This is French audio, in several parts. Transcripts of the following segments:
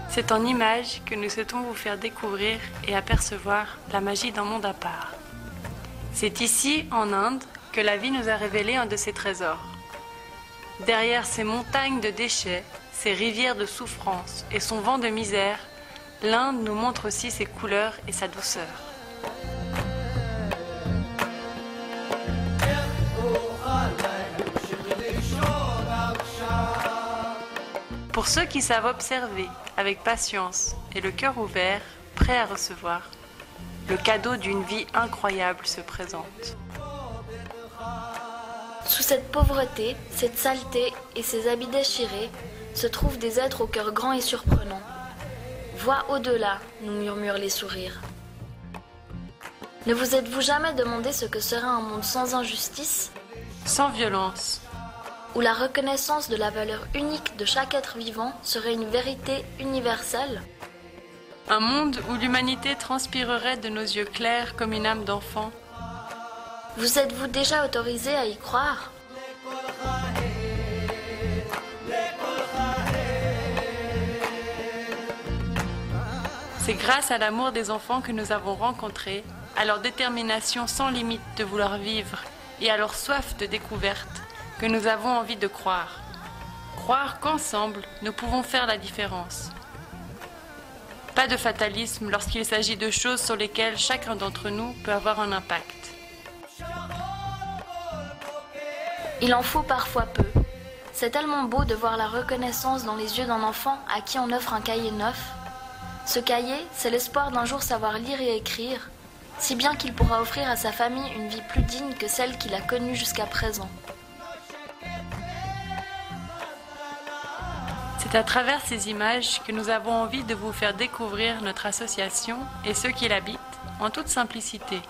C'est en images que nous souhaitons vous faire découvrir et apercevoir la magie d'un monde à part. C'est ici, en Inde, que la vie nous a révélé un de ses trésors. Derrière ces montagnes de déchets, ces rivières de souffrance et son vent de misère, l'Inde nous montre aussi ses couleurs et sa douceur. Pour ceux qui savent observer avec patience et le cœur ouvert, prêts à recevoir, le cadeau d'une vie incroyable se présente. Sous cette pauvreté, cette saleté et ces habits déchirés, se trouvent des êtres au cœur grand et surprenant. Vois au-delà, nous murmurent les sourires. Ne vous êtes-vous jamais demandé ce que serait un monde sans injustice, sans violence, où la reconnaissance de la valeur unique de chaque être vivant serait une vérité universelle? Un monde où l'humanité transpirerait de nos yeux clairs comme une âme d'enfant. Vous êtes-vous déjà autorisé à y croire? C'est grâce à l'amour des enfants que nous avons rencontrés, à leur détermination sans limite de vouloir vivre et à leur soif de découverte que nous avons envie de croire. Croire qu'ensemble, nous pouvons faire la différence. Pas de fatalisme lorsqu'il s'agit de choses sur lesquelles chacun d'entre nous peut avoir un impact. Il en faut parfois peu. C'est tellement beau de voir la reconnaissance dans les yeux d'un enfant à qui on offre un cahier neuf. Ce cahier, c'est l'espoir d'un jour savoir lire et écrire, si bien qu'il pourra offrir à sa famille une vie plus digne que celle qu'il a connue jusqu'à présent. C'est à travers ces images que nous avons envie de vous faire découvrir notre association et ceux qui l'habitent en toute simplicité.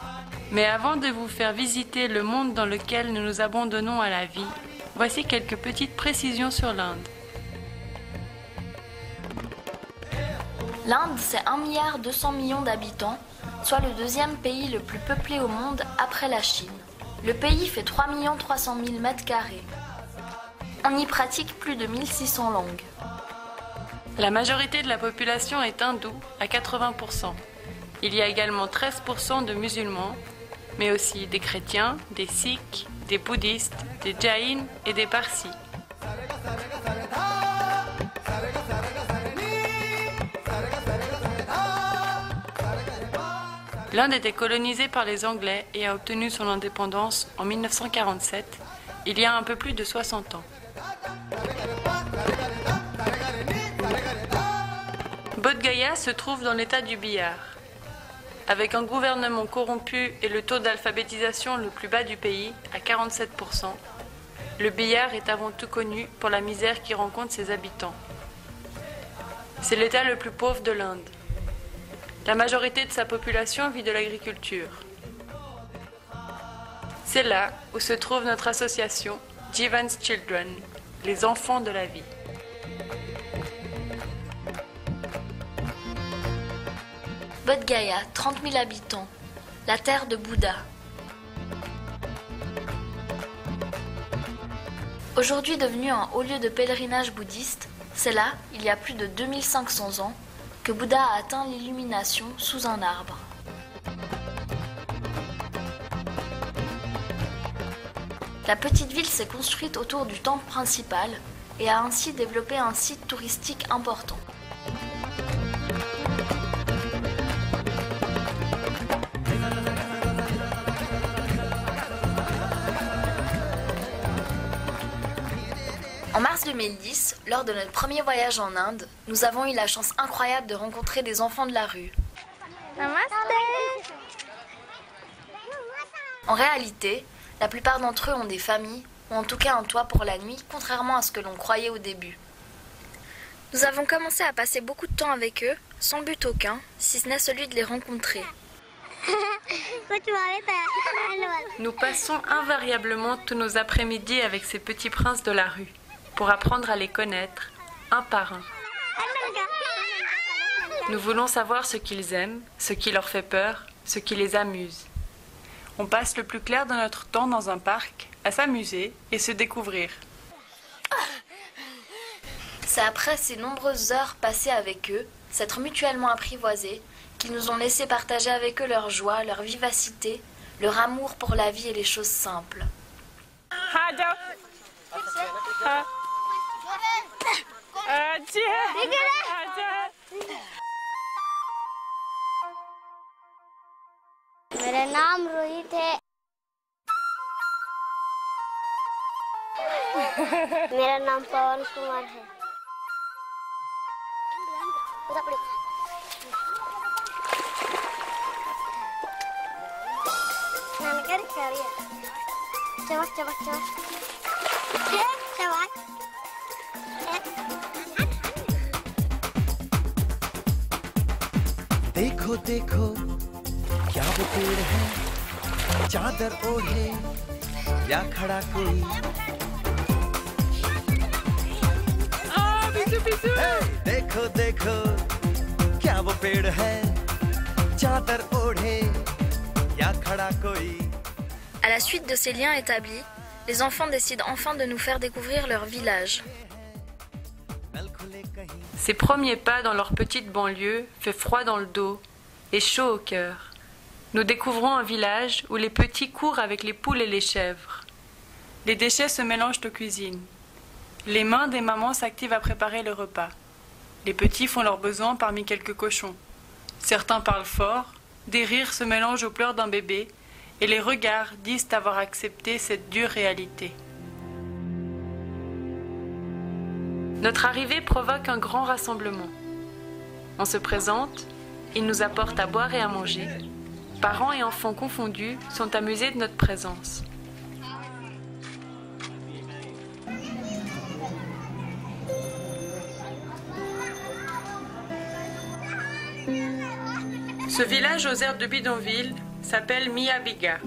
Mais avant de vous faire visiter le monde dans lequel nous nous abandonnons à la vie, voici quelques petites précisions sur l'Inde. L'Inde, c'est 1,2 milliard d'habitants, soit le deuxième pays le plus peuplé au monde après la Chine. Le pays fait 3 300 000 m². On y pratique plus de 1600 langues. La majorité de la population est hindoue à 80%. Il y a également 13% de musulmans, mais aussi des chrétiens, des sikhs, des bouddhistes, des jains et des parsis. L'Inde était colonisée par les Anglais et a obtenu son indépendance en 1947, il y a un peu plus de 60 ans. Bodh Gaya se trouve dans l'état du Bihar. Avec un gouvernement corrompu et le taux d'alphabétisation le plus bas du pays, à 47%, le Bihar est avant tout connu pour la misère qui rencontre ses habitants. C'est l'état le plus pauvre de l'Inde. La majorité de sa population vit de l'agriculture. C'est là où se trouve notre association Jivan's Children, les enfants de la vie. Bodh Gaya, 30 000 habitants, la terre de Bouddha. Aujourd'hui devenu un haut lieu de pèlerinage bouddhiste, c'est là, il y a plus de 2500 ans, que Bouddha a atteint l'illumination sous un arbre. La petite ville s'est construite autour du temple principal et a ainsi développé un site touristique important. En mars 2010, lors de notre premier voyage en Inde, nous avons eu la chance incroyable de rencontrer des enfants de la rue. Namaste. En réalité, la plupart d'entre eux ont des familles, ou en tout cas un toit pour la nuit, contrairement à ce que l'on croyait au début. Nous avons commencé à passer beaucoup de temps avec eux, sans but aucun, si ce n'est celui de les rencontrer. Nous passons invariablement tous nos après-midi avec ces petits princes de la rue, pour apprendre à les connaître, un par un. Nous voulons savoir ce qu'ils aiment, ce qui leur fait peur, ce qui les amuse. On passe le plus clair de notre temps dans un parc, à s'amuser et se découvrir. C'est après ces nombreuses heures passées avec eux, s'être mutuellement apprivoisés, qu'ils nous ont laissé partager avec eux leur joie, leur vivacité, leur amour pour la vie et les choses simples. मेरा नाम रोहित है। मेरा नाम पवन कुमार है। नानकर खेलिए। चमक चमक चमक। चमक। देखो देखो क्या वो पेड़ है, चादर ओढ़े या खड़ा कोई। देखो देखो क्या वो पेड़ है, चादर ओढ़े या खड़ा कोई। À la suite de ces liens établis, les enfants décident enfin de nous faire découvrir leur village. Ces premiers pas dans leur petite banlieue fait froid dans le dos et chaud au cœur. Nous découvrons un village où les petits courent avec les poules et les chèvres. Les déchets se mélangent aux cuisines. Les mains des mamans s'activent à préparer le repas. Les petits font leurs besoins parmi quelques cochons. Certains parlent fort, des rires se mélangent aux pleurs d'un bébé et les regards disent avoir accepté cette dure réalité. Notre arrivée provoque un grand rassemblement. On se présente, ils nous apportent à boire et à manger. Parents et enfants confondus sont amusés de notre présence. Ce village aux airs de bidonville s'appelle Miabiga.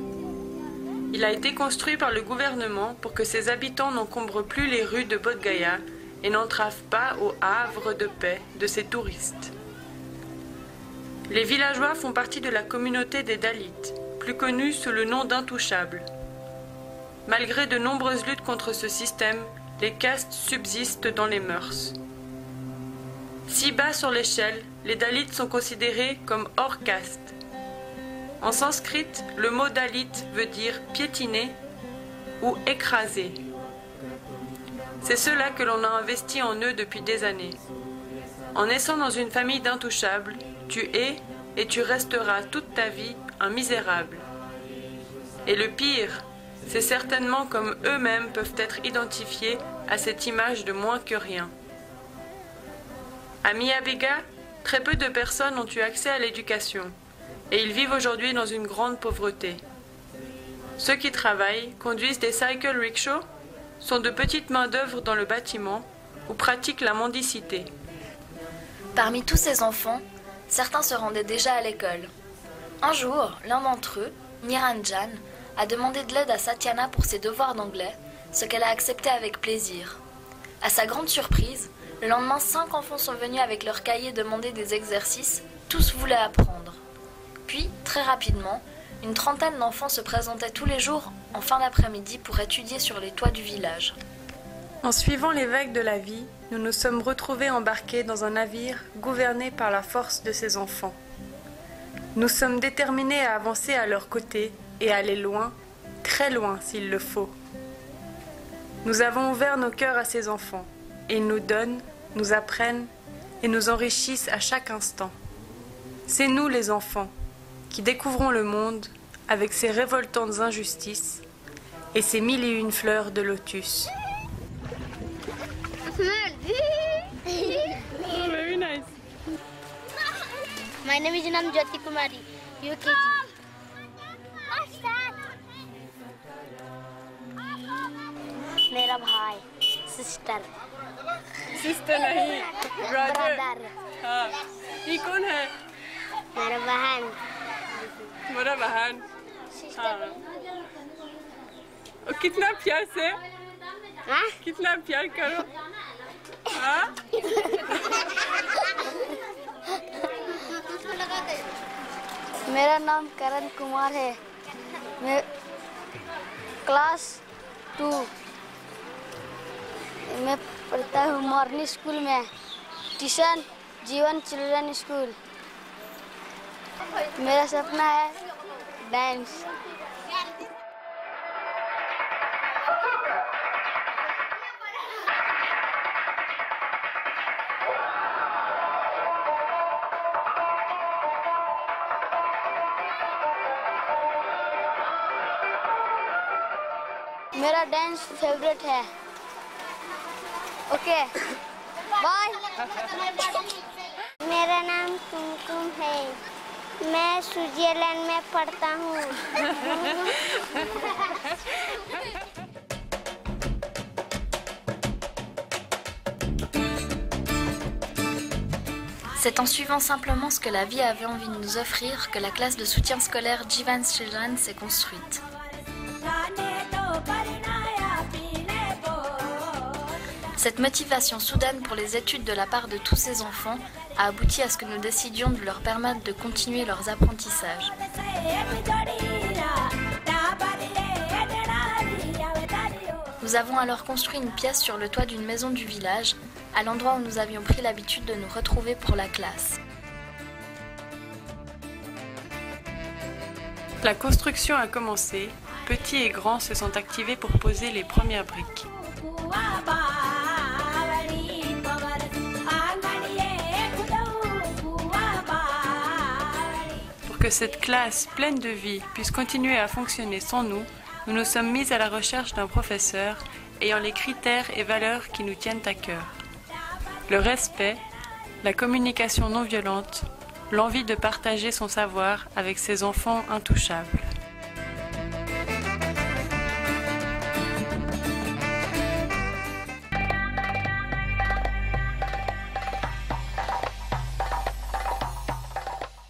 Il a été construit par le gouvernement pour que ses habitants n'encombrent plus les rues de Bodh Gaya et n'entravent pas au havre de paix de ces touristes. Les villageois font partie de la communauté des Dalits, plus connue sous le nom d'Intouchables. Malgré de nombreuses luttes contre ce système, les castes subsistent dans les mœurs. Si bas sur l'échelle, les Dalits sont considérés comme hors caste. En sanskrit, le mot Dalit veut dire piétiner ou écraser. C'est ceux-là que l'on a investi en eux depuis des années. En naissant dans une famille d'intouchables, tu es et tu resteras toute ta vie un misérable. Et le pire, c'est certainement comme eux-mêmes peuvent être identifiés à cette image de moins que rien. À Miabiga, très peu de personnes ont eu accès à l'éducation, et ils vivent aujourd'hui dans une grande pauvreté. Ceux qui travaillent, conduisent des cycle rickshaws, sont de petites main-d'œuvre dans le bâtiment ou pratiquent la mendicité. Parmi tous ces enfants, certains se rendaient déjà à l'école. Un jour, l'un d'entre eux, Niranjan, a demandé de l'aide à Satyana pour ses devoirs d'anglais, ce qu'elle a accepté avec plaisir. À sa grande surprise, le lendemain, 5 enfants sont venus avec leurs cahiers demander des exercices, tous voulaient apprendre. Puis, très rapidement, une trentaine d'enfants se présentaient tous les jours en fin d'après-midi pour étudier sur les toits du village. En suivant les vagues de la vie, nous nous sommes retrouvés embarqués dans un navire gouverné par la force de ces enfants. Nous sommes déterminés à avancer à leur côté et aller loin, très loin s'il le faut. Nous avons ouvert nos cœurs à ces enfants, et ils nous donnent, nous apprennent et nous enrichissent à chaque instant. C'est nous les enfants qui découvrons le monde avec ses révoltantes injustices et ses 1001 fleurs de lotus. Very nice. My name is Jyoti Kumari, UKG. मेरा भाई, sister, Sister नहीं, brother. Brother, हाँ, ये कौन है? मेरा बहन, मेरा बहन. हाँ. और कितना प्यार से, हाँ? कितना प्यार करो. हाँ? मेरा नाम करण कुमार है। मैं क्लास 2 मैं पढ़ता हूँ मॉर्निंग स्कूल में, ट्यूशन जीवन चिल्ड्रन स्कूल। मेरा सपना है डांस। मेरा डांस फेवरेट है। Okay bye. मेरा नाम कुमकुम है, मैं स्विट्जरलैंड में पढ़ता हूँ। C'est en suivant simplement ce que la vie avait envie de nous offrir que la classe de soutien scolaire Jivan's Children s'est construite. Cette motivation soudaine pour les études de la part de tous ces enfants a abouti à ce que nous décidions de leur permettre de continuer leurs apprentissages. Nous avons alors construit une pièce sur le toit d'une maison du village, à l'endroit où nous avions pris l'habitude de nous retrouver pour la classe. La construction a commencé, petits et grands se sont activés pour poser les premières briques. Pour que cette classe pleine de vie puisse continuer à fonctionner sans nous, nous nous sommes mis à la recherche d'un professeur ayant les critères et valeurs qui nous tiennent à cœur. Le respect, la communication non violente, l'envie de partager son savoir avec ses enfants intouchables.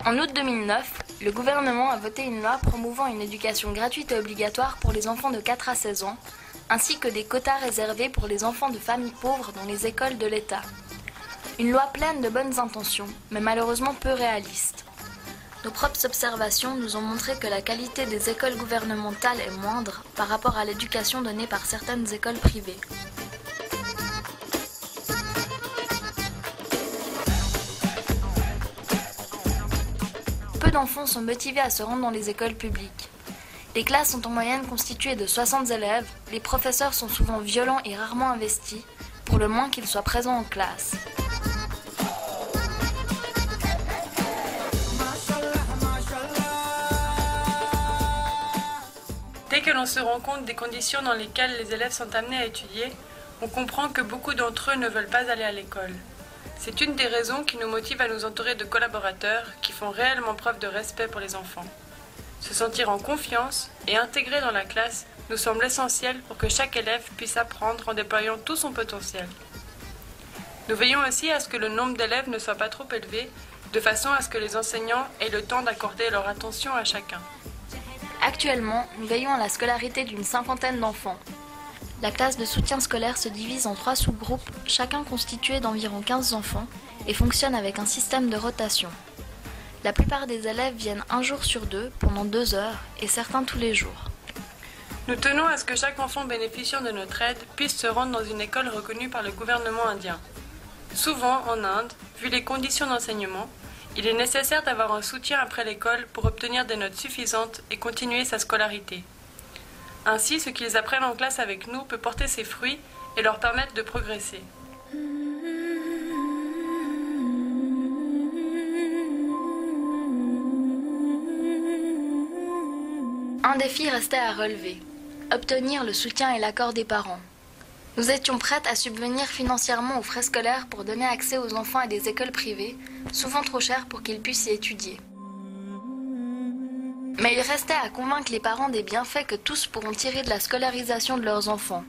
En août 2009, le gouvernement a voté une loi promouvant une éducation gratuite et obligatoire pour les enfants de 4 à 16 ans, ainsi que des quotas réservés pour les enfants de familles pauvres dans les écoles de l'État. Une loi pleine de bonnes intentions, mais malheureusement peu réaliste. Nos propres observations nous ont montré que la qualité des écoles gouvernementales est moindre par rapport à l'éducation donnée par certaines écoles privées. Peu d'enfants sont motivés à se rendre dans les écoles publiques. Les classes sont en moyenne constituées de 60 élèves, les professeurs sont souvent violents et rarement investis, pour le moins qu'ils soient présents en classe. Dès que l'on se rend compte des conditions dans lesquelles les élèves sont amenés à étudier, on comprend que beaucoup d'entre eux ne veulent pas aller à l'école. C'est une des raisons qui nous motive à nous entourer de collaborateurs qui font réellement preuve de respect pour les enfants. Se sentir en confiance et intégré dans la classe nous semble essentiel pour que chaque élève puisse apprendre en déployant tout son potentiel. Nous veillons aussi à ce que le nombre d'élèves ne soit pas trop élevé, de façon à ce que les enseignants aient le temps d'accorder leur attention à chacun. Actuellement, nous veillons à la scolarité d'une 50aine d'enfants. La classe de soutien scolaire se divise en 3 sous-groupes, chacun constitué d'environ 15 enfants, et fonctionne avec un système de rotation. La plupart des élèves viennent un jour sur 2, pendant 2 heures, et certains tous les jours. Nous tenons à ce que chaque enfant bénéficiant de notre aide puisse se rendre dans une école reconnue par le gouvernement indien. Souvent, en Inde, vu les conditions d'enseignement, il est nécessaire d'avoir un soutien après l'école pour obtenir des notes suffisantes et continuer sa scolarité. Ainsi, ce qu'ils apprennent en classe avec nous peut porter ses fruits et leur permettre de progresser. Un défi restait à relever, obtenir le soutien et l'accord des parents. Nous étions prêtes à subvenir financièrement aux frais scolaires pour donner accès aux enfants à des écoles privées, souvent trop chères pour qu'ils puissent y étudier. Mais il restait à convaincre les parents des bienfaits que tous pourront tirer de la scolarisation de leurs enfants.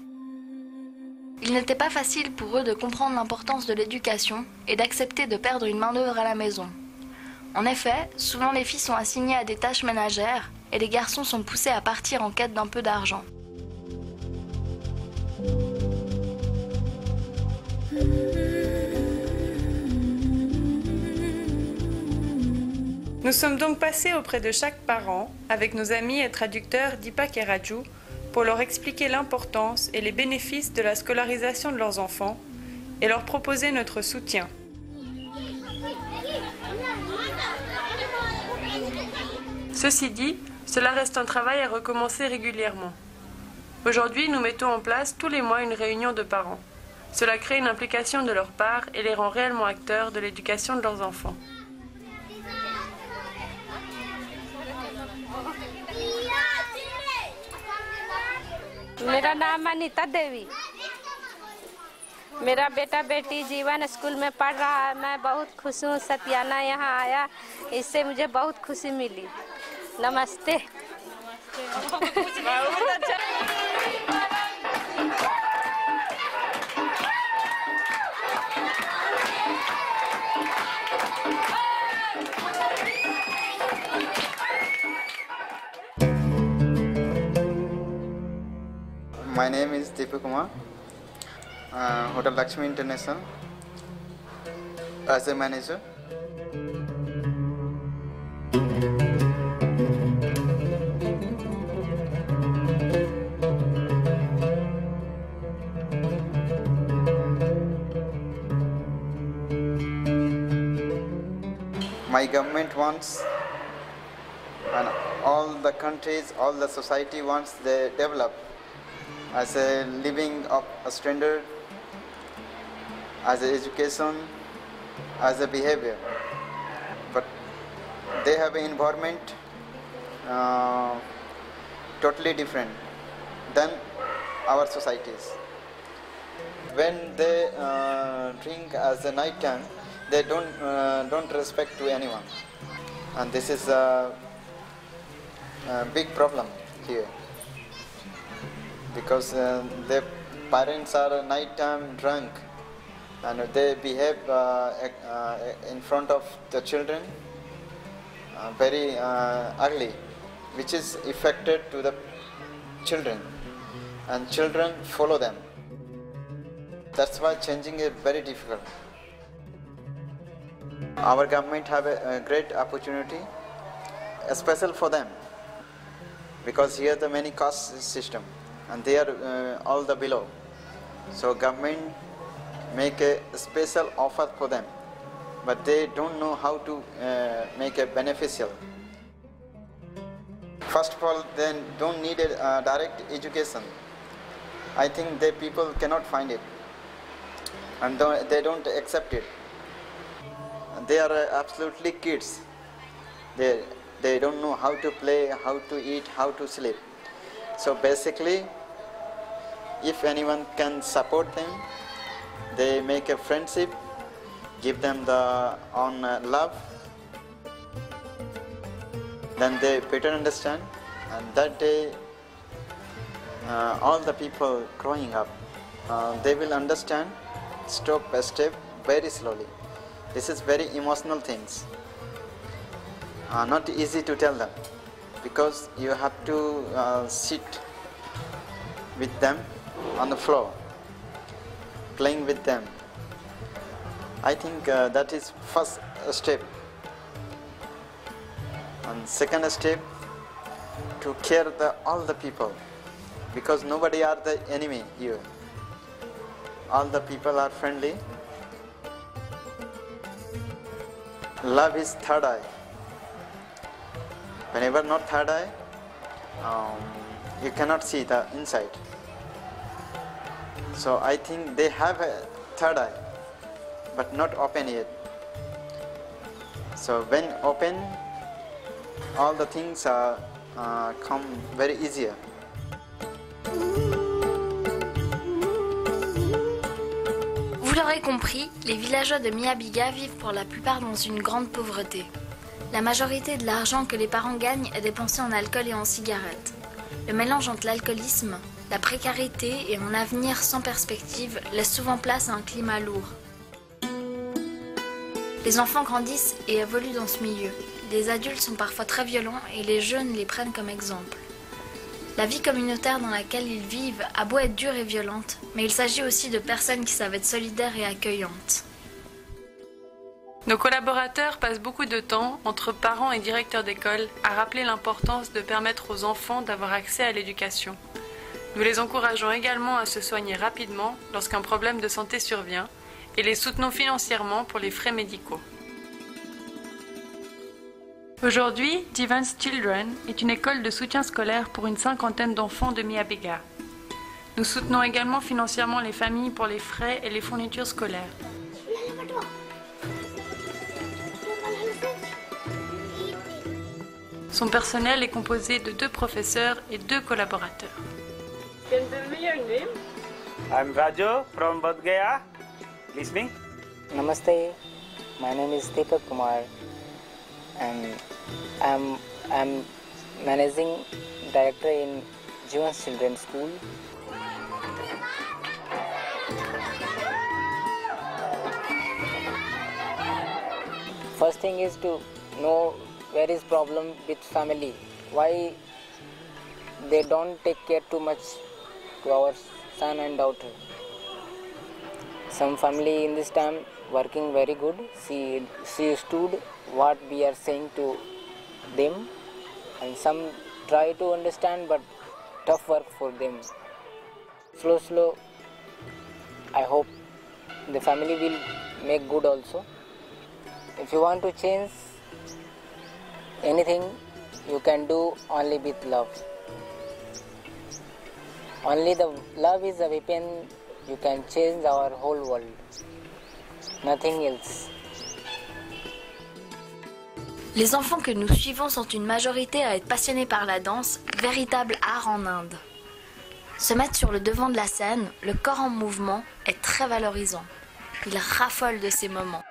Il n'était pas facile pour eux de comprendre l'importance de l'éducation et d'accepter de perdre une main-d'œuvre à la maison. En effet, souvent les filles sont assignées à des tâches ménagères et les garçons sont poussés à partir en quête d'un peu d'argent. Nous sommes donc passés auprès de chaque parent, avec nos amis et traducteurs Deepak et Raju, pour leur expliquer l'importance et les bénéfices de la scolarisation de leurs enfants et leur proposer notre soutien. Ceci dit, cela reste un travail à recommencer régulièrement. Aujourd'hui, nous mettons en place tous les mois une réunion de parents. Cela crée une implication de leur part et les rend réellement acteurs de l'éducation de leurs enfants. मेरा नाम अनीता देवी। मेरा बेटा बेटी जीवन स्कूल में पढ़ रहा है। मैं बहुत खुश हूँ सत्याना यहाँ आया, इससे मुझे बहुत खुशी मिली। नमस्ते। My name is Deepak Kumar, Hotel Lakshmi International, as a manager. My government wants, and all the countries, all the society wants they develop as a living of a standard, as a education, as a behavior. But they have an environment totally different than our societies. When they drink as a night time, they don't respect to anyone, and this is a big problem here. Because their parents are night-time drunk and they behave in front of the children very ugly, which is affected to the children, and children follow them. That's why changing is very difficult. Our government have a great opportunity, especially for them, because here the many caste system, and they are all the below. So government make a special offer for them, but they don't know how to make it beneficial. First of all, they don't need a direct education. I think the people cannot find it, and they don't accept it. They are absolutely kids. They don't know how to play, how to eat, how to sleep. So basically, if anyone can support them, they make a friendship, give them the own love, then they better understand, and that day all the people growing up, they will understand step by step very slowly. This is very emotional things, not easy to tell them, because you have to sit with them on the floor, playing with them. I think that is first step. And second step, to care all the people, because nobody are the enemy here. All the people are friendly. Love is third eye. Whenever not third eye, you cannot see the inside. So I think they have a third eye, but not open yet. So when open, all the things come very easier. Vous l'aurez compris, les villageois de Miabiga vivent pour la plupart dans une grande pauvreté. La majorité de l'argent que les parents gagnent est dépensé en alcool et en cigarettes. Le mélange entre l'alcoolisme, la précarité et un avenir sans perspective laisse souvent place à un climat lourd. Les enfants grandissent et évoluent dans ce milieu. Les adultes sont parfois très violents et les jeunes les prennent comme exemple. La vie communautaire dans laquelle ils vivent a beau être dure et violente, mais il s'agit aussi de personnes qui savent être solidaires et accueillantes. Nos collaborateurs passent beaucoup de temps, entre parents et directeurs d'école, à rappeler l'importance de permettre aux enfants d'avoir accès à l'éducation. Nous les encourageons également à se soigner rapidement lorsqu'un problème de santé survient et les soutenons financièrement pour les frais médicaux. Aujourd'hui, Jivan's Children est une école de soutien scolaire pour une 50aine d'enfants de Miabega. Nous soutenons également financièrement les familles pour les frais et les fournitures scolaires. Son personnel est composé de 2 professeurs et 2 collaborateurs. Can you tell me your name? I'm Raju from Bodh Gaya. Listening? Namaste. My name is Deepak Kumar, and I'm managing director in Jivan's Children's School. First thing is to know where is problem with family, why they don't take care too much to our son and daughter. Some family in this time working very good, she understood what we are saying to them, and some try to understand but tough work for them. Slow, I hope the family will make good also. If you want to change anything, you can do only with love. Only the love is a weapon, you can change our whole world. Nothing else. Les enfants que nous suivons sont une majorité à être passionnés par la danse, véritable art en Inde. Se mettre sur le devant de la scène, le corps en mouvement, est très valorisant. Ils raffolent de ces moments.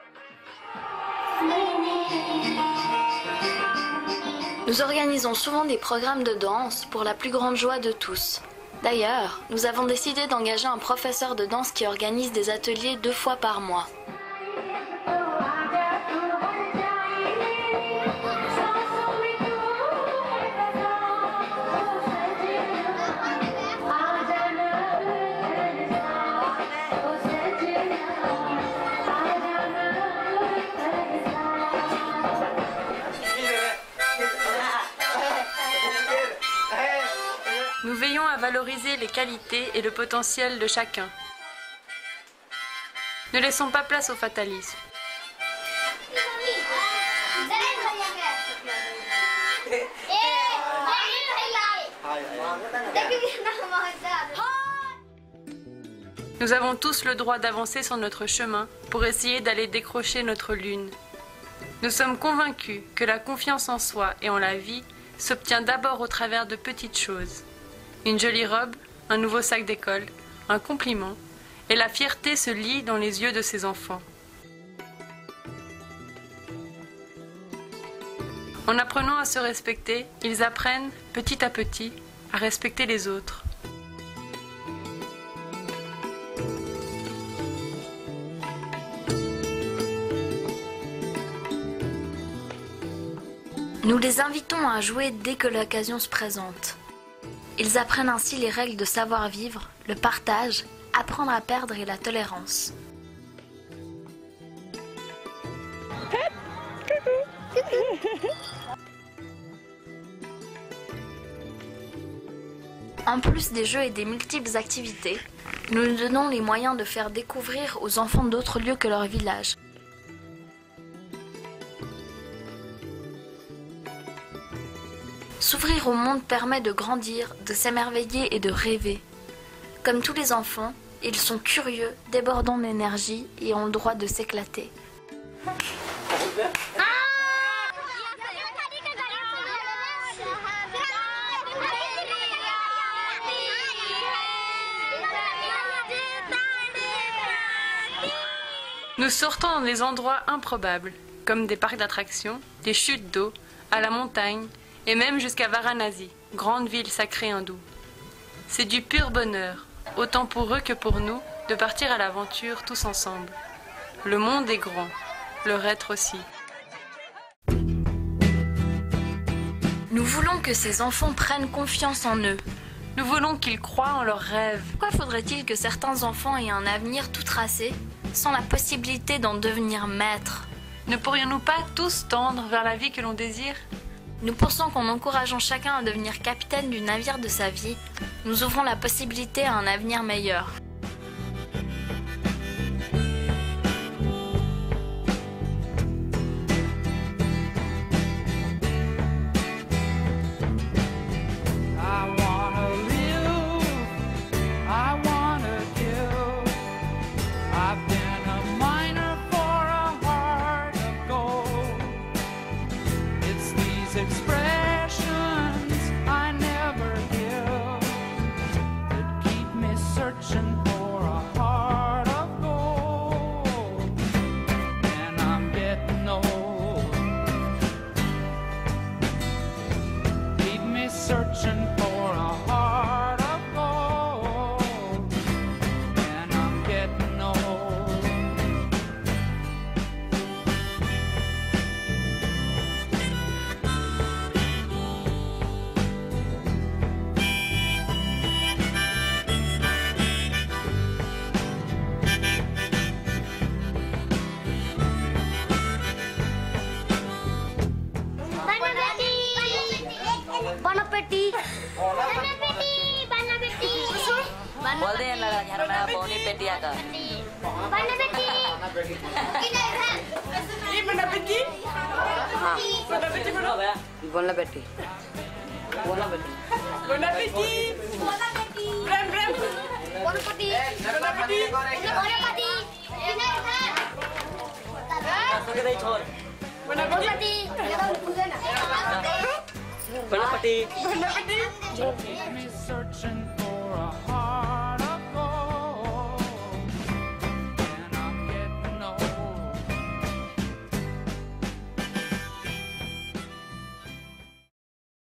Nous organisons souvent des programmes de danse pour la plus grande joie de tous. D'ailleurs, nous avons décidé d'engager un professeur de danse qui organise des ateliers 2 fois par mois. Nous veillons à valoriser les qualités et le potentiel de chacun. Ne laissons pas place au fatalisme. Nous avons tous le droit d'avancer sur notre chemin pour essayer d'aller décrocher notre lune. Nous sommes convaincus que la confiance en soi et en la vie s'obtient d'abord au travers de petites choses. Une jolie robe, un nouveau sac d'école, un compliment, et la fierté se lit dans les yeux de ces enfants. En apprenant à se respecter, ils apprennent, petit à petit, à respecter les autres. Nous les invitons à jouer dès que l'occasion se présente. Ils apprennent ainsi les règles de savoir-vivre, le partage, apprendre à perdre et la tolérance. En plus des jeux et des multiples activités, nous nous donnons les moyens de faire découvrir aux enfants d'autres lieux que leur village. S'ouvrir au monde permet de grandir, de s'émerveiller et de rêver. Comme tous les enfants, ils sont curieux, débordants d'énergie et ont le droit de s'éclater. Nous sortons dans des endroits improbables, comme des parcs d'attractions, des chutes d'eau, à la montagne, et même jusqu'à Varanasi, grande ville sacrée hindoue. C'est du pur bonheur, autant pour eux que pour nous, de partir à l'aventure tous ensemble. Le monde est grand, leur être aussi. Nous voulons que ces enfants prennent confiance en eux. Nous voulons qu'ils croient en leurs rêves. Pourquoi faudrait-il que certains enfants aient un avenir tout tracé, sans la possibilité d'en devenir maîtres? Ne pourrions-nous pas tous tendre vers la vie que l'on désire? Nous pensons qu'en encourageant chacun à devenir capitaine du navire de sa vie, nous ouvrons la possibilité à un avenir meilleur. बोल दे लगा यार मैं बोनी पेटिया का बना बेटी ये बना बेटी हां बना बेटी बना बोलना बेटी बना बेटी प्रेम प्रेम बना बेटी तो के दे छोड़ बना बेटी बना पटी बना बेटी